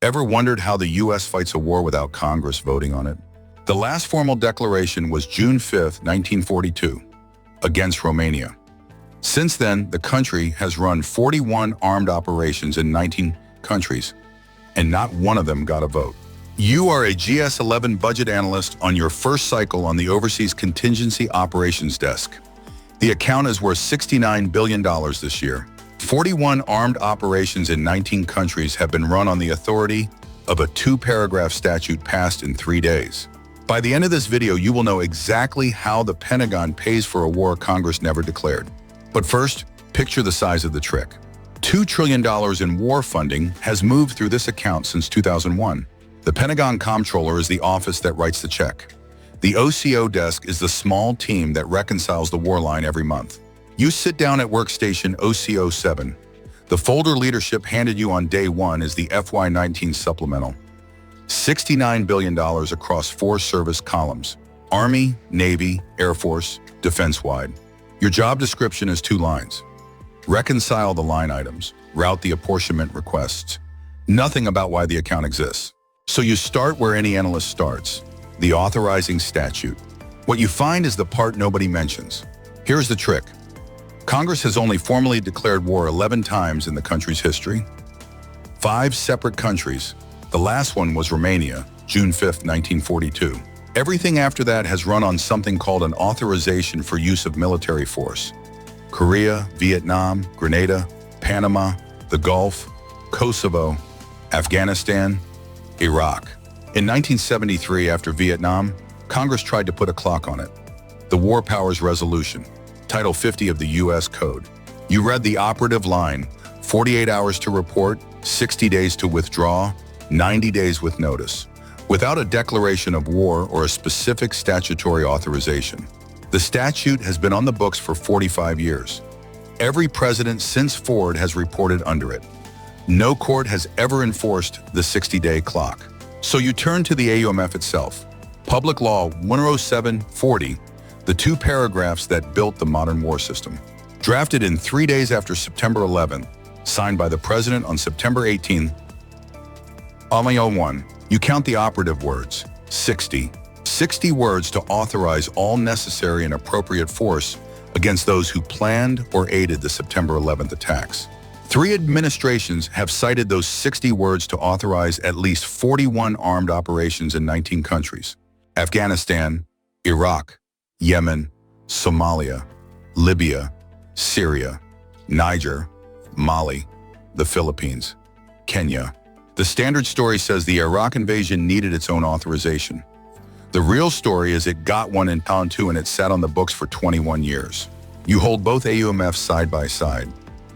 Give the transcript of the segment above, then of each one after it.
Ever wondered how the U.S. fights a war without Congress voting on it? The last formal declaration was June 5, 1942, against Romania. Since then, the country has run 41 armed operations in 19 countries, and not one of them got a vote. You are a GS11 budget analyst on your first cycle on the Overseas Contingency Operations desk. The account is worth $69 billion this year. 41 armed operations in 19 countries have been run on the authority of a 2-paragraph statute passed in 3 days. By the end of this video, you will know exactly how the Pentagon pays for a war Congress never declared. But first, picture the size of the trick. $2 trillion in war funding has moved through this account since 2001. The Pentagon Comptroller is the office that writes the check. The OCO desk is the small team that reconciles the war line every month. You sit down at workstation OCO7. The folder leadership handed you on day 1 is the FY19 supplemental. $69 billion across 4 service columns: Army, Navy, Air Force, defense-wide. Your job description is 2 lines. Reconcile the line items, route the apportionment requests. Nothing about why the account exists. So you start where any analyst starts, the authorizing statute. What you find is the part nobody mentions. Here's the trick. Congress has only formally declared war 11 times in the country's history. 5 separate countries. The last one was Romania, June 5, 1942. Everything after that has run on something called an authorization for use of military force. Korea, Vietnam, Grenada, Panama, the Gulf, Kosovo, Afghanistan, Iraq. In 1973, after Vietnam, Congress tried to put a clock on it. The War Powers Resolution, Title 50 of the U.S. Code. You read the operative line: 48 hours to report, 60 days to withdraw, 90 days with notice, without a declaration of war or a specific statutory authorization. The statute has been on the books for 45 years. Every president since Ford has reported under it. No court has ever enforced the 60-day clock. So you turn to the AUMF itself. Public Law 10740, the 2 paragraphs that built the modern war system. Drafted in 3 days after September 11th, signed by the President on September 18th. 1. You count the operative words, 60. 60 words to authorize all necessary and appropriate force against those who planned or aided the September 11th attacks. 3 administrations have cited those 60 words to authorize at least 41 armed operations in 19 countries: Afghanistan, Iraq, Yemen, Somalia, Libya, Syria, Niger, Mali, the Philippines, Kenya. The standard story says the Iraq invasion needed its own authorization. The real story is it got one in pound 2 and it sat on the books for 21 years. You hold both AUMFs side by side.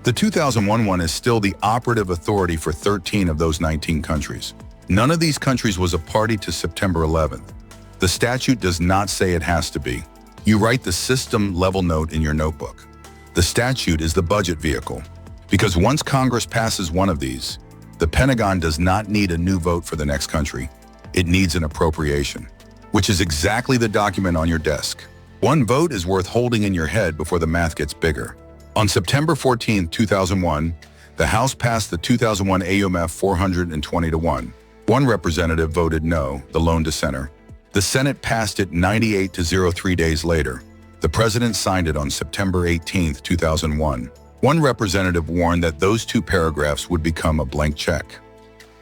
The 2001 one is still the operative authority for 13 of those 19 countries. None of these countries was a party to September 11th. The statute does not say it has to be. You write the system level note in your notebook. The statute is the budget vehicle. Because once Congress passes one of these, the Pentagon does not need a new vote for the next country. It needs an appropriation, which is exactly the document on your desk. One vote is worth holding in your head before the math gets bigger. On September 14, 2001, the House passed the 2001 AUMF 420-1. One representative voted no, the lone dissenter. The Senate passed it 98-0 3 days later. The President signed it on September 18, 2001. One representative warned that those 2 paragraphs would become a blank check.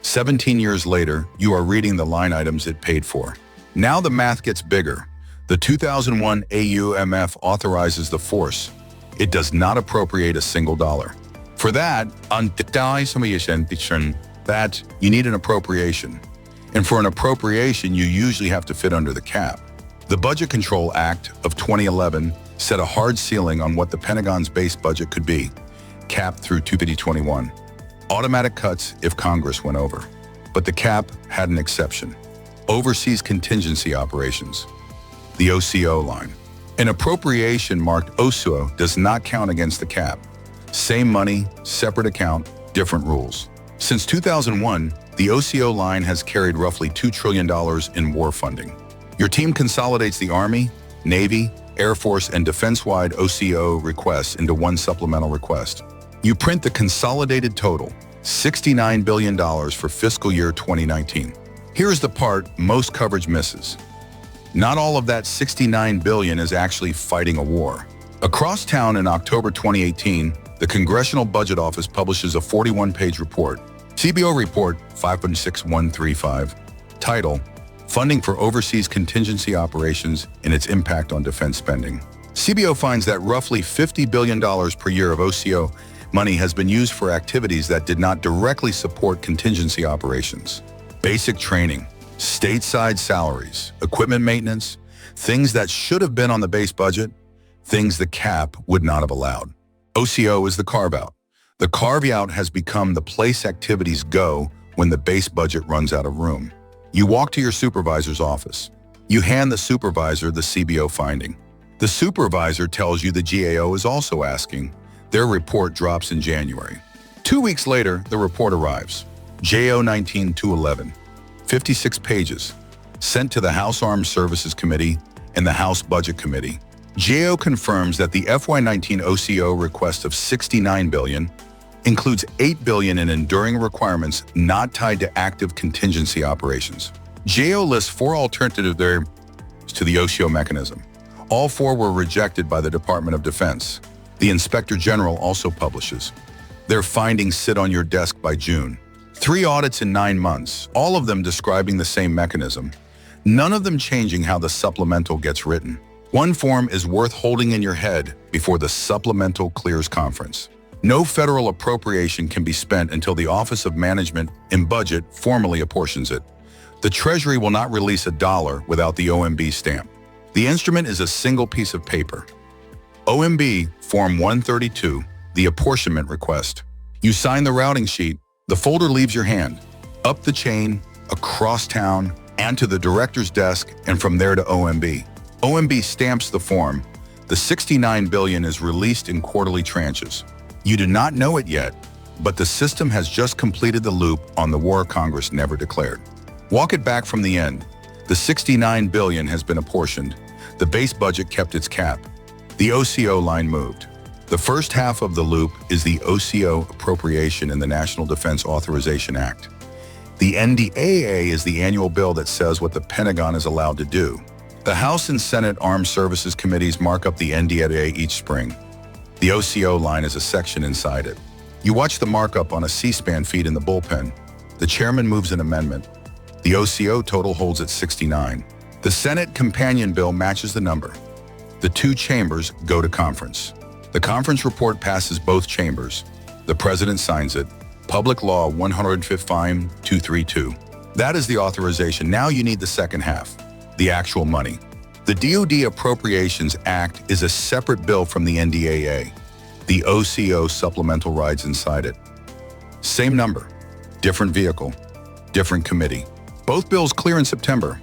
17 years later, you are reading the line items it paid for. Now the math gets bigger. The 2001 AUMF authorizes the force. It does not appropriate a single dollar. For that, you need an appropriation. And for an appropriation, you usually have to fit under the cap. The Budget Control Act of 2011 set a hard ceiling on what the Pentagon's base budget could be, capped through 2021. Automatic cuts if Congress went over. But the cap had an exception. Overseas Contingency Operations, the OCO line. An appropriation marked OCO does not count against the cap. Same money, separate account, different rules. Since 2001, the OCO line has carried roughly $2 trillion in war funding. Your team consolidates the Army, Navy, Air Force, and defense-wide OCO requests into one supplemental request. You print the consolidated total, $69 billion for fiscal year 2019. Here's the part most coverage misses. Not all of that $69 billion is actually fighting a war. Across town in October 2018, the Congressional Budget Office publishes a 41-page report, CBO Report 56135, title, Funding for Overseas Contingency Operations and Its Impact on Defense Spending. CBO finds that roughly $50 billion per year of OCO money has been used for activities that did not directly support contingency operations. Basic training, stateside salaries, equipment maintenance, things that should have been on the base budget, things the cap would not have allowed. OCO is the carve-out. The carve-out has become the place activities go when the base budget runs out of room. You walk to your supervisor's office. You hand the supervisor the CBO finding. The supervisor tells you the GAO is also asking. Their report drops in January. 2 weeks later, the report arrives. JO 19-211, 56 pages, sent to the House Armed Services Committee and the House Budget Committee. JO confirms that the FY19 OCO request of $69 billion includes $8 billion in enduring requirements not tied to active contingency operations. JO lists 4 alternatives there to the OCO mechanism. All 4 were rejected by the Department of Defense. The Inspector General also publishes. Their findings sit on your desk by June. 3 audits in 9 months, all of them describing the same mechanism, none of them changing how the supplemental gets written. One form is worth holding in your head before the supplemental clears conference. No federal appropriation can be spent until the Office of Management and Budget formally apportions it. The Treasury will not release $1 without the OMB stamp. The instrument is a single piece of paper. OMB Form 132, the apportionment request. You sign the routing sheet, the folder leaves your hand, up the chain, across town, and to the director's desk, and from there to OMB. OMB stamps the form. The $69 billion is released in quarterly tranches. You do not know it yet, but the system has just completed the loop on the war Congress never declared. Walk it back from the end. The $69 billion has been apportioned. The base budget kept its cap. The OCO line moved. The first half of the loop is the OCO appropriation in the National Defense Authorization Act. The NDAA is the annual bill that says what the Pentagon is allowed to do. The House and Senate Armed Services Committees mark up the NDAA each spring. The OCO line is a section inside it. You watch the markup on a C-SPAN feed in the bullpen. The chairman moves an amendment. The OCO total holds at 69. The Senate companion bill matches the number. The 2 chambers go to conference. The conference report passes both chambers. The president signs it. Public Law 115-232. That is the authorization. Now you need the second half. The actual money. The DoD Appropriations Act is a separate bill from the NDAA. The OCO supplemental rides inside it. Same number, different vehicle, different committee. Both bills clear in September.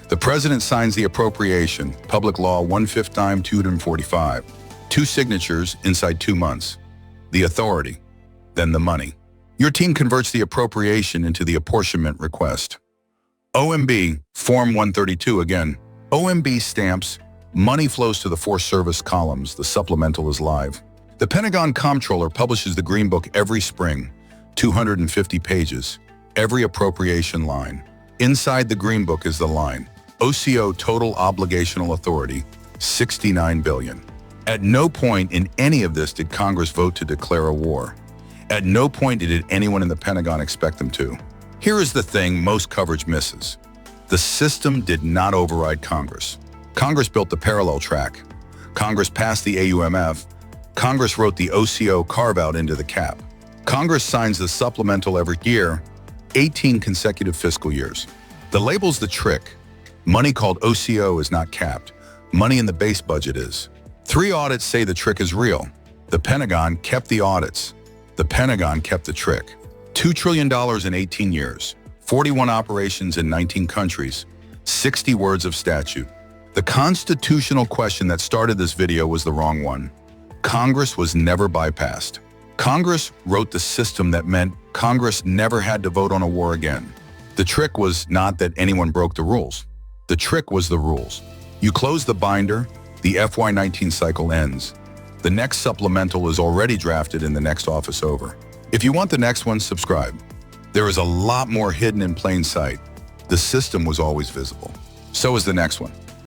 The president signs the appropriation, Public Law 115-245. 2 signatures inside 2 months. The authority, then the money. Your team converts the appropriation into the apportionment request. OMB, Form 132 again. OMB stamps, money flows to the 4 service columns, the supplemental is live. The Pentagon Comptroller publishes the Green Book every spring, 250 pages, every appropriation line. Inside the Green Book is the line, OCO Total Obligational Authority, $69 billion. At no point in any of this did Congress vote to declare a war. At no point did anyone in the Pentagon expect them to. Here is the thing most coverage misses. The system did not override Congress. Congress built the parallel track. Congress passed the AUMF. Congress wrote the OCO carve-out into the cap. Congress signs the supplemental every year, 18 consecutive fiscal years. The label's the trick. Money called OCO is not capped. Money in the base budget is. 3 audits say the trick is real. The Pentagon kept the audits. The Pentagon kept the trick. $2 trillion in 18 years, 41 operations in 19 countries, 60 words of statute. The constitutional question that started this video was the wrong one. Congress was never bypassed. Congress wrote the system that meant Congress never had to vote on a war again. The trick was not that anyone broke the rules. The trick was the rules. You close the binder, the FY19 cycle ends. The next supplemental is already drafted in the next office over. If you want the next one, subscribe. There is a lot more hidden in plain sight. The system was always visible. So is the next one.